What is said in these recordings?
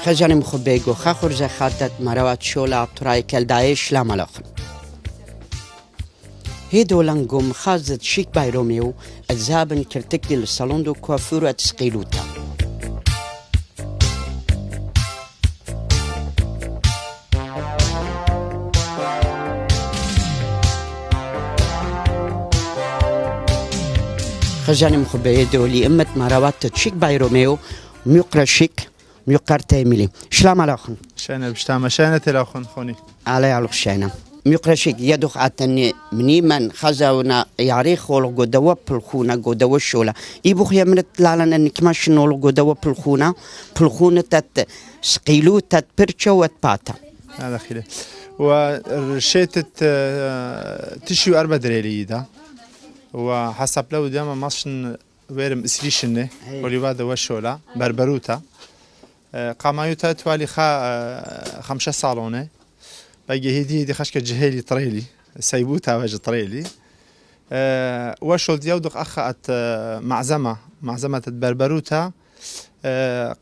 خجاني مخبيجو خاخر زخاتت مروات شولا تراي كالدايش لا ملاخن هيدو لانجوم خازت شيك باي روميو الزابن كرتكلي للصالون دو كوافور اتسقيلوتا خجاني مخبيه دولي امت مروات تشيك باي روميو ميقرا شيك ميقر تيميلي شلام علىخن شانا بشتام شانا تلاخن خوني على شانا ميقرا شيك يدخ عتني مني من خزاونا يعريخ ولو قدوا بالخونه قدوا شولا يبوخ يمنت لالن انك ماشي نولو قدوا بالخونه تت سقيلو تت برشا وتباتا هذا خير ورشيتت تشيو 4 دريلي ده وحسب لو دائما ماشن ويرم اسريشنه وليواده وشولا بربروتا قامايوتا توالي 5 صالونه باقي هدي خشكه جهيلي طريلي سيبوتا وجه طريلي وشول ديودق اخات معزمه بربروتا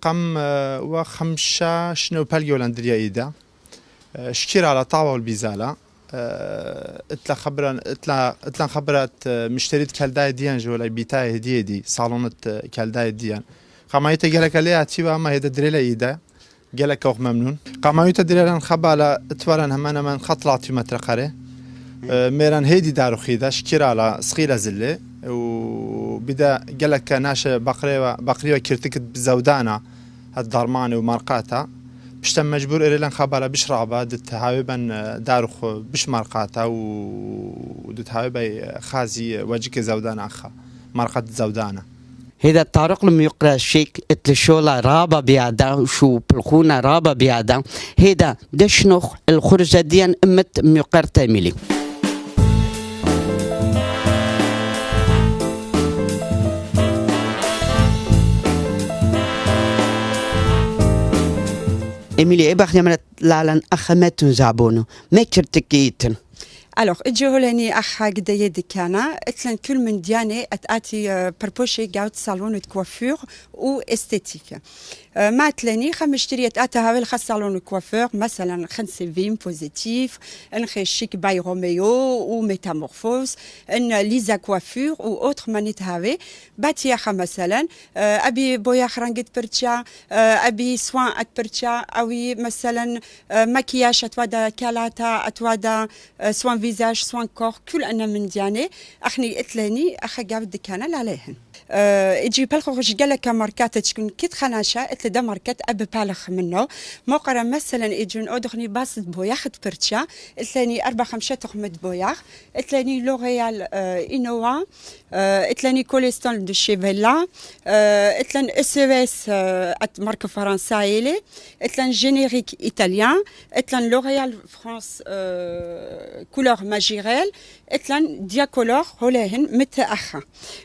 قام وخمسه شنو باليولاندريا ايدا شكير على طاوه والبيزاله اتلا خبرت مشتريت كالداي ديان جولا بيتاي هديه دي صالونة كالداي ديان قامايتا قالك عليها تيوا ما هي دريلا ايدا قالك اوغ ممنون قامايتا دريلا خبالا اتوارن همانا من خطلاتي مترقره ميران هيدي دارو خيدا شكير على صغيره زله وبدا قالك ناشا بقريه كرتكت بزودانا الدرماني ومرقاتا بشتم مجبور إلى خبره بشرابه دتهاوبن داروخ بش مرقاته ودتهاوبي خازي وجهك زودان اخا مرقه زودانه هذا الطارق لم يقرا شيك اتلشولا رابا بيادا وشو بالخونه رابا بيادا هذا دشنخ الخرجه ديان امت ميقر تاميلي إميلي إباخ يمنت لالن أخمتن زعبونو ما كرتكيتن Alors, اجولني اخا قد يدي كان اتلن كل من دياني اتاتي بربوشي قاوت صالون دو كوافور و استيتيك ما تلاني خمشتري اتاتا هاول خاص صالون كوافور مثلا خنسي فيم بوزيتيف انخي شيك باي روميو و ميتامورفوز ان ليزا كوافور و اوتر مانيت هاوي باتي خا مثلا ابي بويا خرانجت برتشا ابي سوان ات برتشا اوي مثلا مكياج اتوادا كالاتا اتوادا سوان فيزاج سوان كور كل أنا من دياني أخني إتلاني أخا قابد كان عليهن اجي بالخوش قالك كماركات تكون كيت خناشة اتل دا ماركات اب بالخ منه موقرا مثلا اجون ادخني باس بوياخ برتشا اتلاني 4-5 تخمد بوياخ اتلاني لوريال انوا اتلاني كوليستون دو شيفيلا اتلان اس اس ات مارك فرنسايلي اتلان جينيريك ايطاليان اتلان لوريال فرانس كولور ماجيريل اتلان دياكولور هولهن متاخا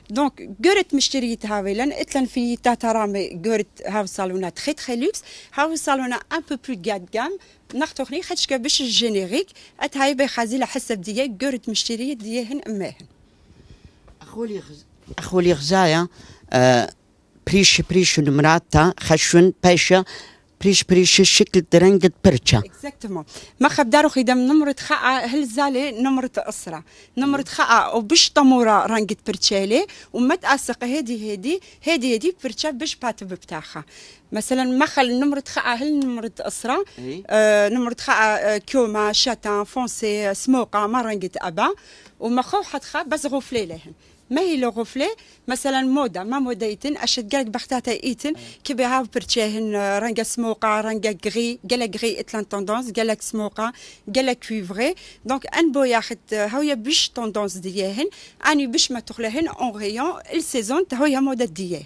دونك قرت مشتريت هاويلن اتلن في تاترامي قرت هاو صالونا تخي تخي لوكس هاو صالونا ان بو بلو غاد غام نختخني خدشكا باش الجينيريك اتهاي بخازيله حسب ديا قرت مشتريت ديهن اماهن اخولي غزايا بريش نمراتا خشون باشا بريش الشكل درنجت برشا اكزاكتومون ما خبدارو خدام نمرة خاء هل زالي نمرة أسرة نمرة خاء وبش طمورة رنجت برشالي وما تأسق هدي برشا بش باتب بتاعها مثلا مخل نمرة خاء هل نمرة أسرة نمرة خاء كيوما شاتان فونسي سموقة ما رنجت أبا وما خو حد خا بس غفلي لهن ما هي لو غفلة مثلا مودا ما مودا ايتن اشد قالك بختاتا ايتن كي بها برتشاهن رانجا سموقا رانجا غري قالك غري اتلان توندونس قالك سموقا قالك كويفري دونك ان بو ياخد هاويا بش توندونس دياهن اني بش ما تخلهن اون ريون السيزون هاويا مودا دياهن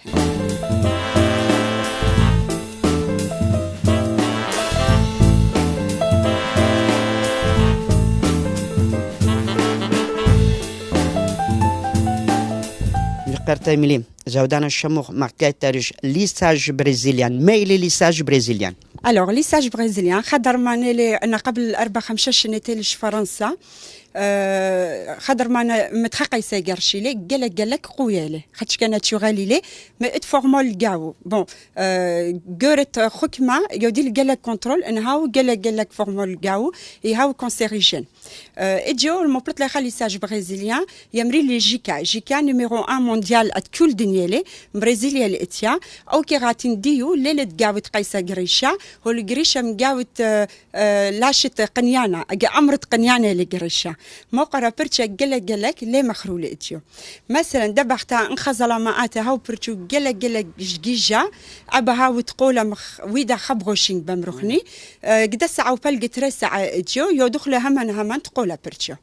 ميلي زودانا الشموخ ماركات تاريخ ليساج برازيليان ميلي ليساج برازيليان الوغ ليساج برازيليان خدر ماني انا قبل 4-5 سنين تلش فرنسا خضر ما متحقي سيجرشي لي قالك قويه لي خاطش كان ناتشورالي لي ما اتفورمول كاو بون قرت حكمه يودي قالك كنترول انهاو قالك فورمول كاو يهاو كونسيريجين اجيو المبلط لا خاليساج برازيليان يمري لي جيكا نيميرو 1 مونديال ات كل دنيالي برازيليا الاتيا او كي غاتين ديو ليله قاوت قيسه قريشه هو القريشه مقاوت لاشت قنيانه امرت قنيانه لقريشه موقرا برشا قالك لي مخرول اتيو مثلا دبختا انخزلا ماءات هاو برشو قالك جيجا ابها وتقول ويدا خبغوشين بمرخني قد ساعه وبلقت رسعه اتيو يدخل همان تقول برشو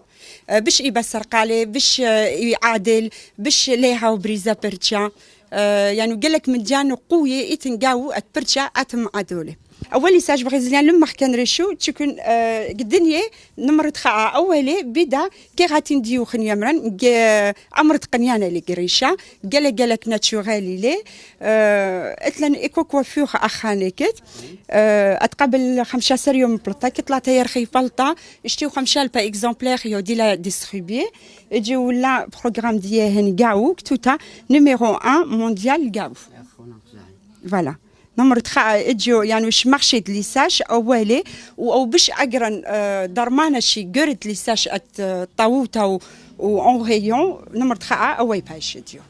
باش يبسر قالي باش يعادل باش ليها وبريزا برشا يعني قالك مديان قوي يتنقاو اتبرشا اتم عدولي اولي ساج برازيليان لما كان ريشو تكون الدنيا نمرت خاعه اولي بدا كي غاتي نديو خنيمران امرت قنيانه لي قريشه قالك ناتشورالي لي اتلن ايكو كوافور اخانيكت اتقبل 15 يوم بلطه كي طلعت هي رخي بلطه اشتيو 5 با اكزومبلير يودي لا ديستريبي يجي ولا بروغرام ديالهن كاو كتوتا نيميرو 1 مونديال كاو فوالا نمرت خاء اجيو يعني واش مارشي ليساج اولي او باش اقرن درمانه شي قرت ليساج ات طاووتا و اون ريون نمرت خاء اوي باش اجيو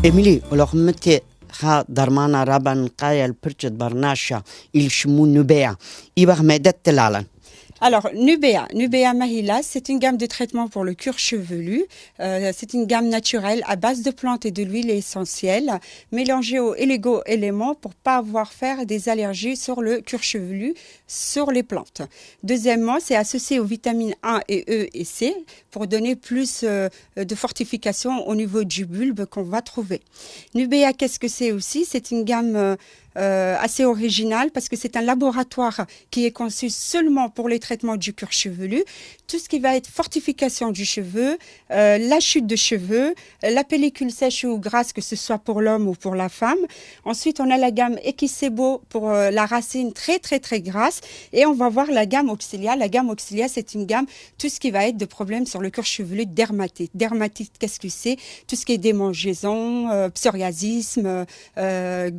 إيميلي ولو متى خا درمانا رابن قايل برشة برناشا الشمون نبيع إبغ مدت تلالن. Alors, Nubea Mahila, c'est une gamme de traitement pour le cuir chevelu. C'est une gamme naturelle à base de plantes et de l'huile essentielle, mélangée aux éléments pour pas avoir faire des allergies sur le cuir chevelu, sur les plantes. Deuxièmement, c'est associé aux vitamines A et E et C pour donner plus de fortification au niveau du bulbe qu'on va trouver. Nubea, qu'est-ce que c'est aussi? C'est une gamme assez original parce que c'est un laboratoire qui est conçu seulement pour les traitements du cuir chevelu. Tout ce qui va être fortification du cheveu, la chute de cheveux, la pellicule sèche ou grasse, que ce soit pour l'homme ou pour la femme. Ensuite, on a la gamme Equisebo pour la racine très grasse. Et on va voir la gamme Auxilia. La gamme Auxilia, c'est une gamme, tout ce qui va être de problèmes sur le cuir chevelu, dermatite. Dermatite, qu'est-ce que c'est? Tout ce qui est démangeaison, psoriasisme,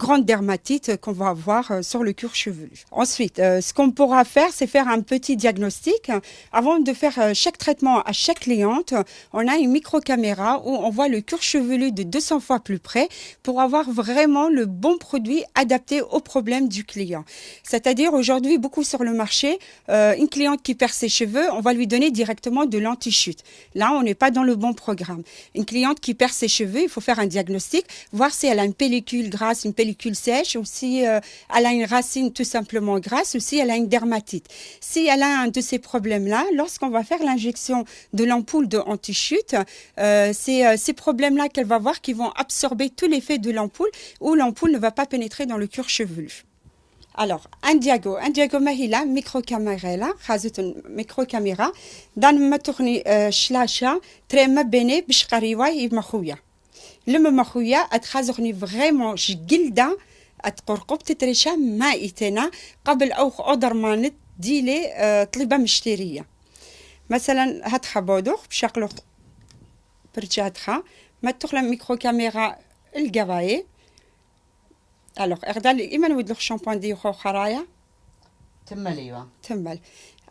grande dermatite qu'on va avoir sur le cuir chevelu. Ensuite, ce qu'on pourra faire, c'est faire un petit diagnostic. Avant de faire chaque traitement à chaque cliente, on a une micro-caméra où on voit le cuir chevelu de 200 fois plus près pour avoir vraiment le bon produit adapté aux problèmes du client. C'est-à-dire aujourd'hui, beaucoup sur le marché, une cliente qui perd ses cheveux, on va lui donner directement de l'anti-chute. Là, on n'est pas dans le bon programme. Une cliente qui perd ses cheveux, il faut faire un diagnostic, voir si elle a une pellicule grasse, une pellicule sèche, ou si elle a une racine tout simplement grasse, ou si elle a une dermatite. Si elle a un de ces problèmes-là, lorsqu'on va faire l'injection de l'ampoule de anti-chute, c'est ces problèmes-là qu'elle va voir qui vont absorber tout l'effet de l'ampoule, où l'ampoule ne va pas pénétrer dans le cuir chevelu. Alors, un diago mahila, micro-caméra, micro-caméra, dans ma tournée shlasha, très ma bene, bishkariwa et mahouya. Le mahouya, atrazorni vraiment, jgilda, atqorqob تتريشا ما إتنا قبل أو أقدر ما ندي لي طلبة مشترية مثلا هاتخا بودوخ بشكل برجاتخا ما تخلى ميكرو كاميرا الجواي alors اغدال إما نود لك شامبوان دي خو خرايا تمل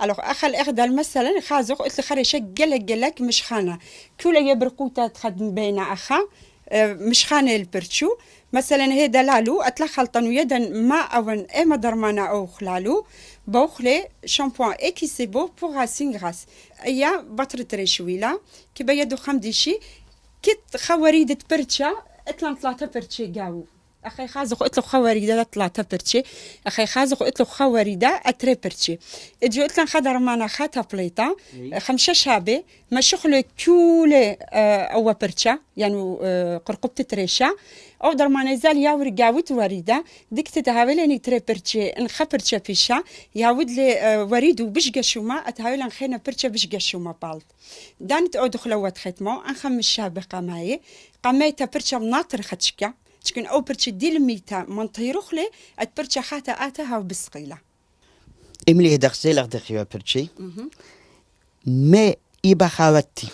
alors أخل اغدال مثلا خازوق قلت خريشة قلق مش خانة كل يبرقوتا تخدم بين أخا مش خانة البرتشو مثلا هيدا لالو اتلا خلطن يدا ما اون اما درمانا او خلالو بوخلي شامبوان اكيسيبو بور راسين غراس ايا بطرة ريشويلا كي بيدو خمديشي كت خواريدة برتشا اتلان ثلاثة برتشي قاو أخي خازق قلت له خواريدا طلعت برتشي أخي خازق قلت له خواريدا أتري برتشي إجي قلت له خدر معنا خاتا بليطة خمسة شابة ما شغل كولة أو برتشا يعني قرقبة تريشا أو در ما نزال ياور جاوت وريدا ديك تتهاولني تري برتشي إن خبرتشا فيشا ياود لي وريد وبشجع شوما أتهاولن خينا برتشا بشجع شوما بالت دانت أو دخلوات ختمو أن خمس شابة قماي برتشا مناطر خدشكا تكون أو برتشا دي الميتا منطيروخ لي أتبرتشا خاتا آتها وبسقيلة إملي هدخ سيلغ دخيوا برتشي ما إبا خاوتي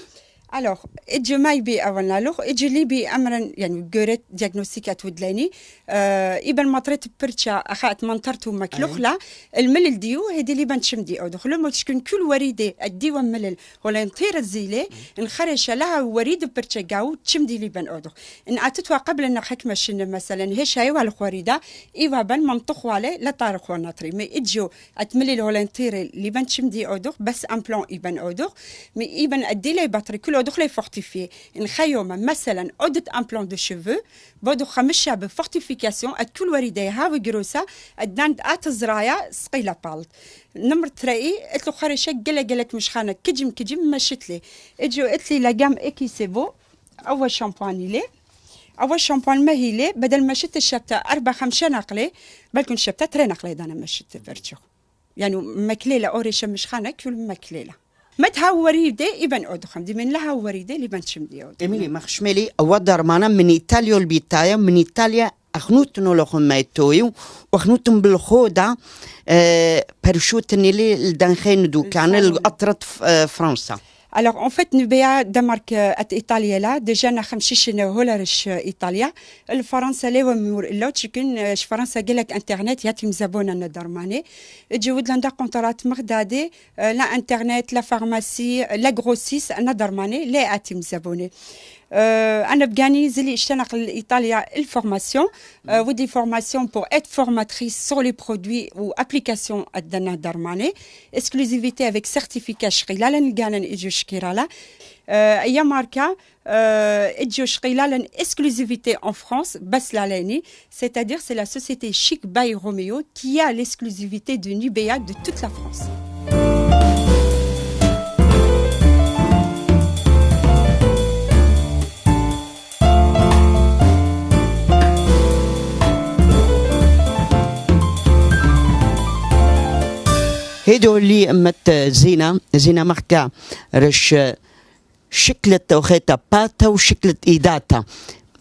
Alors, إجي ما يبي أولنا لوخ إجي لي بي أمرا يعني جوريت ديagnostic ودلاني إبن مطرت برتشا أخات منطرتو مكلوخلا الملل ديو هدي اللي بنشم دي أو دخلوا ما تشكن كل وريدة الديو ملل ولا نطير الزيلة نخرج لها وريد برتشا جاو تشم دي اللي بن أودخ إن أتتوا قبل إن حكمة شن مثلا هيش هاي على الوريدة إيوا بن منطخ عليه لا طارق ونطري ما إجيو أتملل ولا نطير اللي بنشم دي أودخ بس أمبلون إبن أودخ ما إبن أدي لي بطري كل دخلي فورتيفي نخيوم مثلا اودت امبلون دو شيفو بودو خمسة بفورتيفيكاسيون كل وريده هاوي جروسا ادان اتزرايا سقيله بالت نمر تري قلت له خرج قلك مش خانك كجم مشت لي اجوا قلت لي لا جام اكي سيفو اول شامباني لي اول شامبان ما هي لي بدل ما شت الشبته 4-5 نقله بالكم الشبته 3 نقله انا ما شت فرجو يعني مكليله اوريش مش خانك كل مكليله ما تهوريدي ابن أودخم دي من لها وريدي اللي بنشم دي أود. إميلي مخشملي أودر معنا من إيطاليا البيتايا من إيطاليا أخنوتنو لهم ما يتويو وأخنوتن بالخودة برشوتني لي الدنخين دو كان الأطرت فرنسا. Alors en fait نبيع دمرك إيطاليا لا ديجا خمسيش هولرش إيطاليا الفرنسا لي ومور إلا تشكن فرنسا قالك إنترنت ياتم زبونا ندرماني جود لندا كونترات مغدادي لا إنترنت لا فارماسي لا غروسيس ندرماني لا أتم زبوني أنا بقاني زلي اشتنق لإيطاليا الفورماسيون ودي فورماسيون pour être formatrice sur les produits ou applications أدنا درماني exclusivité avec certificat شقيلا لنقانا إجو شكيرالا أي ماركة إجو شقيلا exclusivité en France بس لالاني c'est-à-dire c'est la société Chic by Romeo qui a l'exclusivité de Nubea de toute la France. هيدو اللي أمت زينة مخكا رش شكلة وخيطة باتا وشكلة إيداتا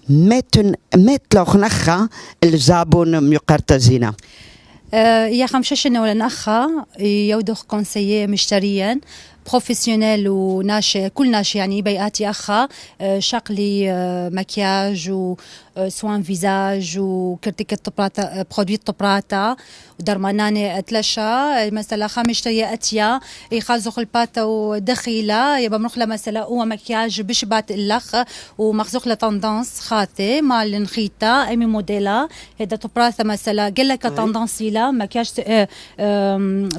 مت لو خنخا الزابون ميقرتا زينة يا خمششنا ولا نخا يودخ كونسيي مشتريا بروفيسيونيل وناشي كل ناشي يعني بيئاتي أخا شقلي مكياج و سوان فيزاج وكرتيك الطبراتا برودوي الطبراتا ودرماناني اتلاشا مثلا خامشتري اتيا يخازق الباتا ودخيله يبقى مرخله مثلا هو مكياج بشبات اللخ ومخزوق له تندانس خاطي مع النخيتا امي موديلا هذا طبراتا مثلا قال لك تندانسي لا مكياج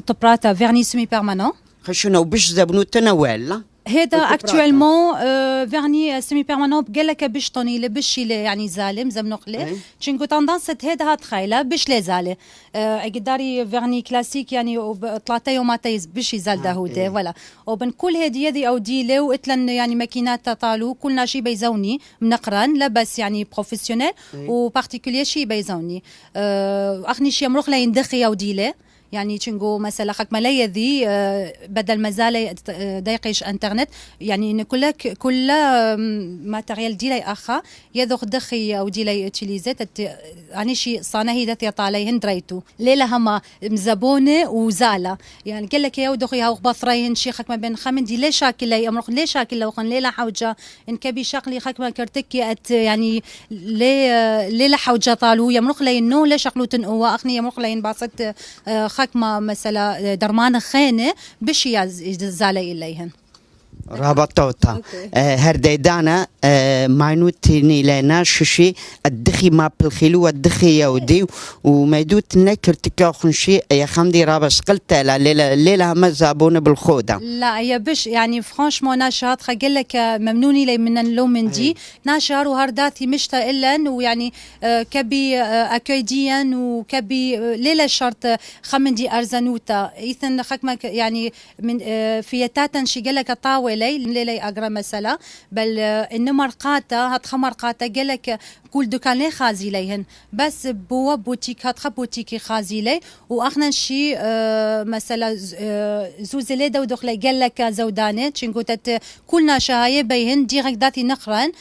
طبراتا فيرني سيمي بيرمانون خشنا وبش زبنو تنوال هذا اكتوالمون فيرني سيمي بيرمانون قال لك باش طوني لبش يعني زالم زمنقله تشنكو تندانست هذا هتخيله باش لا زاله قداري فيرني كلاسيك يعني طلعتي وماتي باش يزال دهوده ولا وبن كل هذه او ديله واتلن يعني ماكينات طالو كلنا شي بيزوني منقران لا بس يعني بروفيسيونيل وبارتيكولير شي بيزوني اخني شي مروخ لا يندخي او ديله يعني تشنجو مثلا خك ملايا ذي بدل ما زال دايقيش انترنت يعني ان كل ماتيريال ديلاي اخا يذوق دخي او ديلاي اتيليزات يعني شي صانهي ذات يطالي هندريتو ليله هما مزبونه وزاله يعني قال لك يا ودخي هاو بثرين شي خك ما بين خمن دي ليش شاكل لي امرخ ليش شاكل لو خن ليله حوجه ان كبي شاقلي خك ما كرتكي يعني ليله حوجه طالو يمرخ لي انه ليش شقلو تنقوا اخني يمرخ لي باصت خك ما مثلا درمان خانه باش يزالي اليهن رابطوتا هرديدانا ماينوتيني لنا ششي الدخي ما بالخلو الدخي يودي وميدوت نكر تكاخن شيء يا خمدي رابس قلت لا ليلة ما زابون بالخودة لا هي بش يعني فرانشمون ناشرات خقل لك ممنوني لي من اللو من دي ناشر وهرداتي مشتا إلا ويعني كبي أكيديا وكبي ليلة شرط خمندي أرزانوتا إذن خكمك يعني من فيتاتا شي قال لك طاولي ليلة أقرأ مسألة بل إنما مرقاتا هات خمرقاتا قال لك كل دكان لي خازي ليهن بس بوا بوتيك هات بوتيكي خازي لي واخنا شي مثلا زوزلي دو دخلي قال لك زودانه تشنقوتت كلنا شهايه بيهن ديريكت داتي نقرن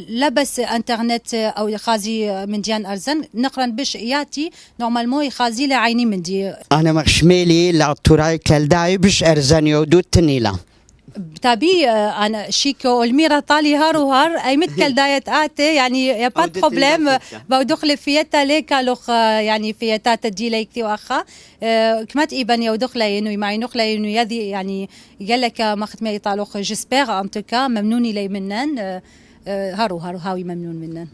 لبس انترنت او خازي من ديان ارزن نقرن بش ياتي نورمالمون يخازي لي عيني من دي انا مخشميلي لا تراي كالداي بش ارزن يودو تنيلا تابي انا شيكو الميرا طالي هار اي متكل دايت اتي يعني يا با بروبليم بودخل فيتا ليك لوخ يعني فيتا تدي ليكتي واخا كمات ايبان يا ودخل انه معي نخله انه يدي يعني قال لك ما ختمي طالوخ جيسبر ان توكا ممنوني لي منن هاوي ممنون منن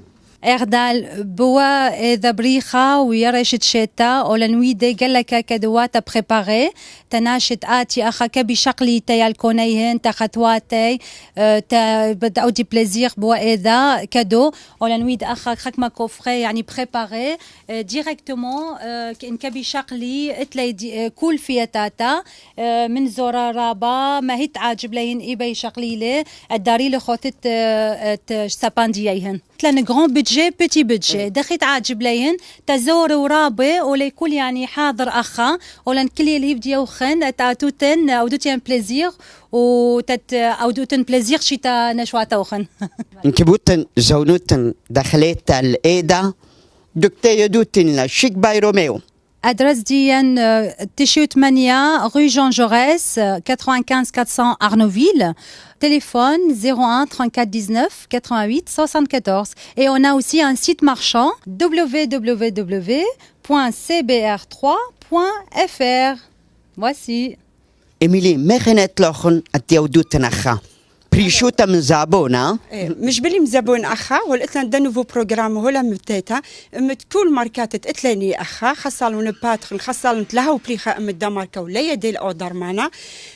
اردال بوا اذا بريخه ويرشت شتا اولنويدي قال لك كدوات بريباري تناشت اتي اخا كبي شقلي تيال كونيهن تخطواتي بداو دي بليزير بوا اذا كادو اولنويد اخا خكما كوفري يعني بريباري ديريكتومون ان كبي شقلي اتلي كل فيتاتا من زورا رابا ما هي تعجب لين ايبي شقليله الداري لخوتت سابانديهن تلان غران بودجي بيتي بودجي دخيت عاجب لين تزور ورابي وليكل يعني حاضر اخا ولان كل اللي يبدي يوخن تاتوتن او دوتين بليزير وتت او دوتن بليزير شيتا نشواتا وخن انكبوتن زونوتن دخلت الايدا دكتي يدوتن لا شيك باي روميو ادرس ديان تيشيو 8 rue Jean Jaurès 95 400 Arnouville. Téléphone 01 34 19 88 74. Et on a aussi un site marchand www.cbr3.fr. Voici. إيميلي ما خنت لخن التيودوت نخا بريشوتا من زابونا مش بلي مزابون اخا ولقيت لنا نوفو بروغرام هولا متاتا كل ماركات تتلاني اخا خاصالون باترن خاصالون تلاهو بليخا ام دماركا ولا يدي الاودر معنا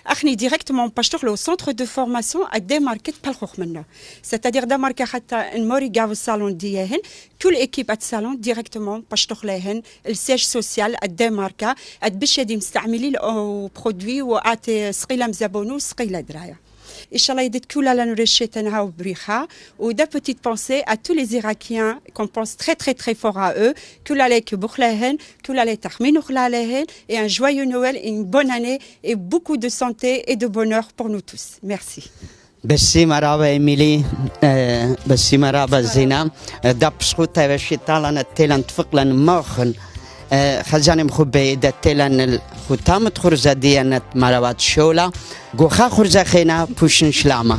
اخني ديريكتومون باشتغل لو سونتر دو فورماسيون ا دي ماركت بالخوخ منا سيتادير دا ماركا حتى نموري غاو الصالون ديهن كل ايكيب ات صالون ديريكتومون باشتغلهن السيج سوسيال ا دي ماركا اد باش يدي مستعملين او برودوي واتي سقيله مزابونو سقيله درايه Inch'Allah, il y a des petites pensées à tous les Irakiens qu'on pense très très très fort à eux, et un joyeux Noël, et une bonne année et beaucoup de santé et de bonheur pour nous tous. Merci. بسي مرابا إيميلي بسي مرابا زينة دابس خوتا بشي طالنا تيلان تفقلن موخن خزاني مخبي دا تيلان الختام تخرزة ديانة مرابات شولا قوخا خرزة خينا بوشن شلامة